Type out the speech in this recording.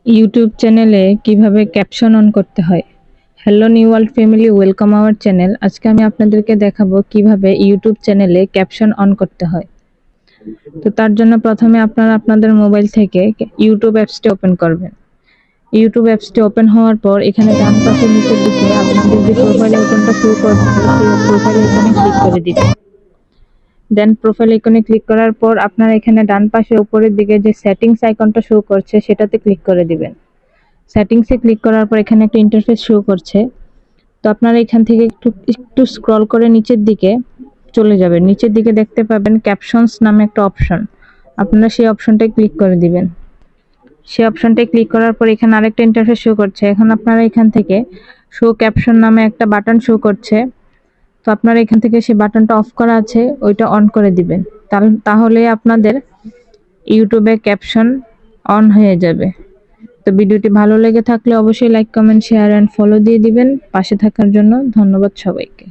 YouTube চ্যানেলে কিভাবে caption on করতে হয়। Hello new world family, welcome our channel. আজকে আমি আপনাদেরকে দেখাবো কিভাবে ইউটিউব চ্যানেলে ক্যাপশন অন করতে হয়। তো তার জন্য প্রথমে আপনারা আপনাদের মোবাইল থেকে ইউটিউব অ্যাপসটি ওপেন করবেন। ইউটিউব অ্যাপসটি ওপেন হওয়ার পর এখানে ডান পাশে নিচের দিকে আপনাদের যে প্রোফাইল আইকনটা শো করছে সেই প্রোফাইল আইকনে ক্লিক করে দিবেন। দেন প্রোফাইল আইকনে ক্লিক করার পর আপনারা এখানে ডান পাশে উপরের দিকে যে সেটিংস আইকনটা শো করছে সেটাতে ক্লিক করে দিবেন। সেটিংসে ক্লিক করার পর এখানে একটা ইন্টারফেস শো করছে। তো আপনারা এখান থেকে একটু স্ক্রল করে নিচের দিকে চলে যাবেন। নিচের দিকে দেখতে পাবেন ক্যাপশনস নামে একটা অপশন। আপনারা সেই অপশনটায় ক্লিক করে দিবেন। সেই অপশনটায় ক্লিক করার পর এখানে আরেকটা ইন্টারফেস শো করছে। এখন আপনারা এখান থেকে শো ক্যাপশন নামে একটা বাটন শো করছে। তো আপনারা এখান থেকে সেই বাটনটা অফ করা আছে ওইটা অন করে দিবেন। তাহলে আপনাদের ইউটিউবে ক্যাপশন অন হয়ে যাবে। তো ভিডিওটি ভালো লেগে থাকলে অবশ্যই like, comment, share and follow দিয়ে দিবেন। পাশে থাকার জন্য ধন্যবাদ সবাইকে।